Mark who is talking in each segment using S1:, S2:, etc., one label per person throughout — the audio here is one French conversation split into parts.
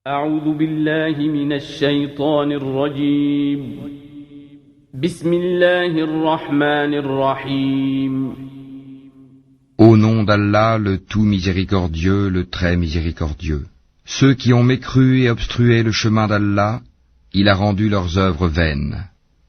S1: أعوذ بالله من الشيطان الرجيم بسم الله الرحمن الرحيم
S2: Au nom d'Allah, le tout miséricordieux, le très miséricordieux. Ceux qui ont mécru et obstrué le chemin d'Allah, il a rendu leurs œuvres vaines.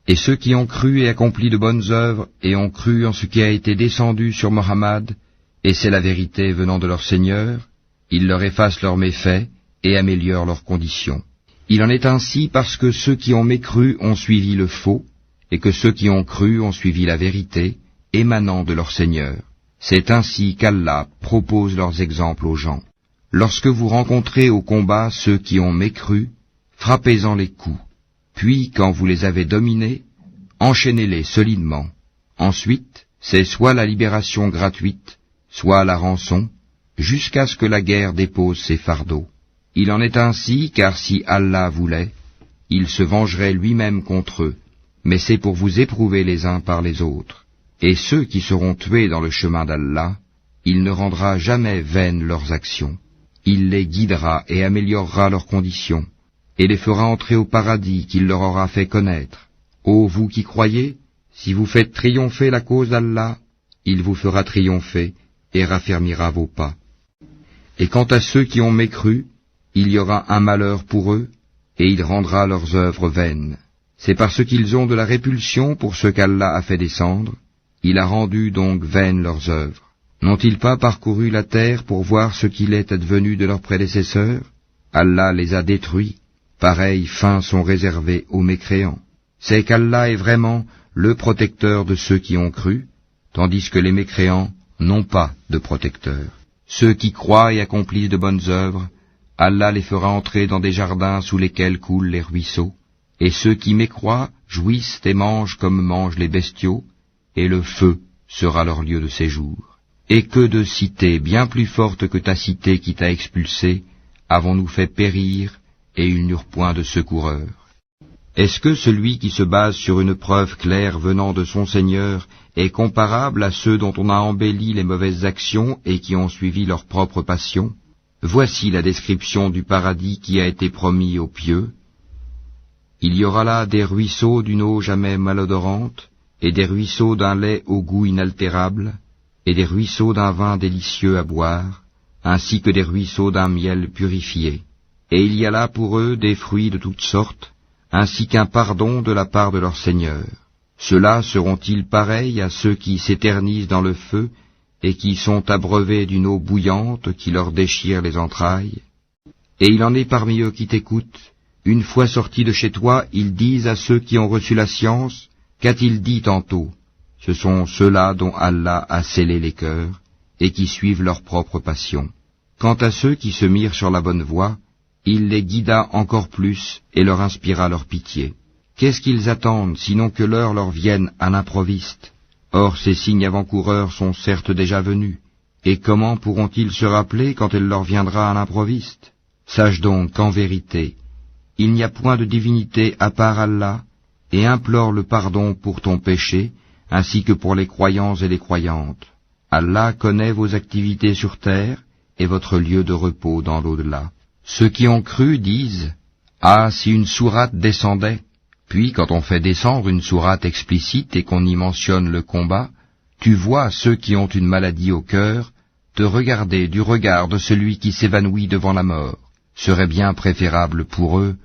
S2: Et ceux qui ont cru et accompli de bonnes œuvres et ont cru en ce qui a été descendu sur Mohammed, et c'est la vérité venant de leur Seigneur, il leur efface leurs méfaits et améliore leurs conditions. Il en est ainsi parce que ceux qui ont mécru ont suivi le faux, et que ceux qui ont cru ont suivi la vérité, émanant de leur Seigneur. C'est ainsi qu'Allah propose leurs exemples aux gens. Lorsque vous rencontrez au combat ceux qui ont mécru, frappez-en les coups. Puis, quand vous les avez dominés, enchaînez-les solidement. Ensuite, c'est soit la libération gratuite, soit la rançon, jusqu'à ce que la guerre dépose ses fardeaux. Il en est ainsi, car si Allah voulait, il se vengerait lui-même contre eux, mais c'est pour vous éprouver les uns par les autres. Et ceux qui seront tués dans le chemin d'Allah, il ne rendra jamais vaines leurs actions. Il les guidera et améliorera leurs conditions, et les fera entrer au paradis qu'il leur aura fait connaître. Ô vous qui croyez, si vous faites triompher la cause d'Allah, il vous fera triompher et raffermira vos pas. Et quant à ceux qui ont mécru, il y aura un malheur pour eux, et il rendra leurs œuvres vaines. C'est parce qu'ils ont de la répulsion pour ce qu'Allah a fait descendre, il a rendu donc vaines leurs œuvres. N'ont-ils pas parcouru la terre pour voir ce qu'il est advenu de leurs prédécesseurs? Allah les a détruits. Pareilles fins sont réservées aux mécréants. C'est qu'Allah est vraiment le protecteur de ceux qui ont cru, tandis que les mécréants n'ont pas de protecteur. Ceux qui croient et accomplissent de bonnes œuvres, Allah les fera entrer dans des jardins sous lesquels coulent les ruisseaux, et ceux qui mécroient jouissent et mangent comme mangent les bestiaux, et le feu sera leur lieu de séjour. Et que de cités bien plus fortes que ta cité qui t'a expulsé, avons-nous fait périr, et ils n'eurent point de secoureurs. Est-ce que celui qui se base sur une preuve claire venant de son Seigneur est comparable à ceux dont on a embelli les mauvaises actions et qui ont suivi leur propre passion? Voici la description du paradis qui a été promis aux pieux. Il y aura là des ruisseaux d'une eau jamais malodorante, et des ruisseaux d'un lait au goût inaltérable, et des ruisseaux d'un vin délicieux à boire, ainsi que des ruisseaux d'un miel purifié. Et il y a là pour eux des fruits de toutes sortes, ainsi qu'un pardon de la part de leur Seigneur. Ceux-là seront-ils pareils à ceux qui s'éternisent dans le feu, et qui sont abreuvés d'une eau bouillante qui leur déchire les entrailles? Et il en est parmi eux qui t'écoutent. Une fois sortis de chez toi, ils disent à ceux qui ont reçu la science, qu'a-t-il dit tantôt? Ce sont ceux-là dont Allah a scellé les cœurs, et qui suivent leur propre passion. Quant à ceux qui se mirent sur la bonne voie, il les guida encore plus et leur inspira leur pitié. Qu'est-ce qu'ils attendent, sinon que l'heure leur vienne à l'improviste? Or ces signes avant-coureurs sont certes déjà venus, et comment pourront-ils se rappeler quand elle leur viendra à l'improviste? Sache donc qu'en vérité, il n'y a point de divinité à part Allah, et implore le pardon pour ton péché, ainsi que pour les croyants et les croyantes. Allah connaît vos activités sur terre, et votre lieu de repos dans l'au-delà. Ceux qui ont cru disent, « Ah, si une sourate descendait !» Puis, quand on fait descendre une sourate explicite et qu'on y mentionne le combat, tu vois ceux qui ont une maladie au cœur te regarder du regard de celui qui s'évanouit devant la mort. Serait bien préférable pour eux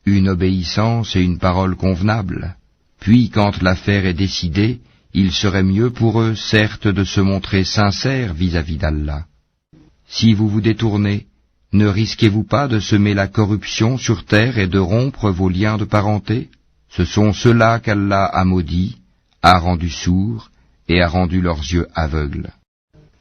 S2: une obéissance et une parole convenable. Puis, quand l'affaire est décidée, il serait mieux pour eux, certes, de se montrer sincères vis-à-vis d'Allah. Si vous vous détournez, ne risquez-vous pas de semer la corruption sur terre et de rompre vos liens de parenté? Ce sont ceux-là qu'Allah a maudits, a rendus sourds et a rendu leurs yeux aveugles.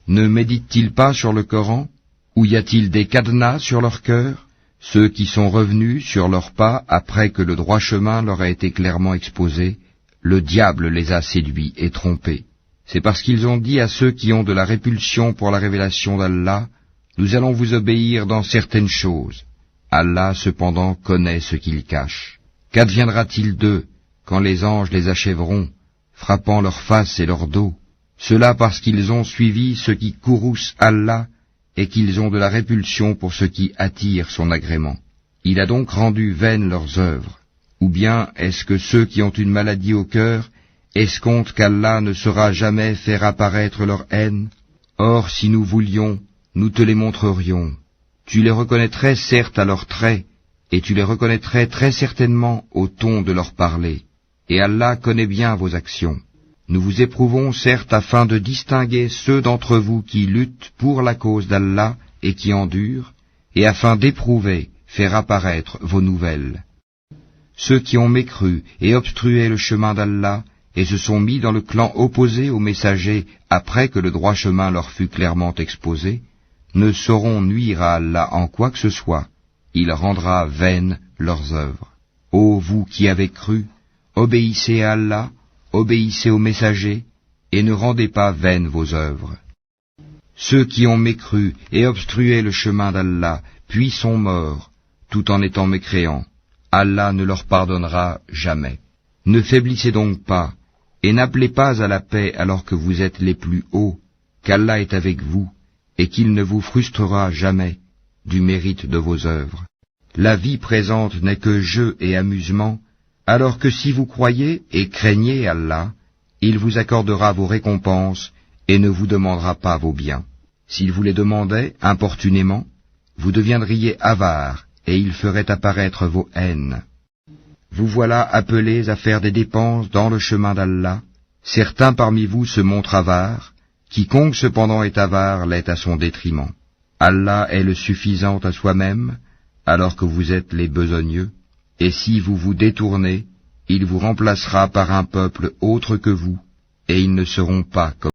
S2: Ne méditent-ils pas sur le Coran? Ou y a-t-il des cadenas sur leur cœur? Ceux qui sont revenus sur leurs pas après que le droit chemin leur a été clairement exposé, le diable les a séduits et trompés. C'est parce qu'ils ont dit à ceux qui ont de la répulsion pour la révélation d'Allah, « Nous allons vous obéir dans certaines choses. » Allah cependant connaît ce qu'ils cachent. Qu'adviendra-t-il d'eux quand les anges les achèveront, frappant leur face et leur dos? Cela parce qu'ils ont suivi ceux qui courroucent Allah et qu'ils ont de la répulsion pour ce qui attire son agrément. Il a donc rendu vaines leurs œuvres. Ou bien est-ce que ceux qui ont une maladie au cœur escomptent qu'Allah ne saura jamais faire apparaître leur haine? Or, si nous voulions, nous te les montrerions. Tu les reconnaîtrais certes à leurs traits, et tu les reconnaîtrais très certainement au ton de leur parler. Et Allah connaît bien vos actions. Nous vous éprouvons certes afin de distinguer ceux d'entre vous qui luttent pour la cause d'Allah et qui endurent, et afin d'éprouver, faire apparaître vos nouvelles. Ceux qui ont mécru et obstrué le chemin d'Allah et se sont mis dans le clan opposé aux messagers après que le droit chemin leur fut clairement exposé, ne sauront nuire à Allah en quoi que ce soit. Il rendra vaines leurs œuvres. Ô vous qui avez cru, obéissez à Allah, obéissez aux messagers, et ne rendez pas vaines vos œuvres. Ceux qui ont mécru et obstrué le chemin d'Allah, puis sont morts, tout en étant mécréants, Allah ne leur pardonnera jamais. Ne faiblissez donc pas, et n'appelez pas à la paix alors que vous êtes les plus hauts, qu'Allah est avec vous, et qu'il ne vous frustrera jamais du mérite de vos œuvres. La vie présente n'est que jeu et amusement, alors que si vous croyez et craignez Allah, il vous accordera vos récompenses et ne vous demandera pas vos biens. S'il vous les demandait importunément, vous deviendriez avares et il ferait apparaître vos haines. Vous voilà appelés à faire des dépenses dans le chemin d'Allah. Certains parmi vous se montrent avares, quiconque cependant est avare l'est à son détriment. Allah est le suffisant à soi-même, alors que vous êtes les besogneux, et si vous vous détournez, il vous remplacera par un peuple autre que vous, et ils ne seront pas comme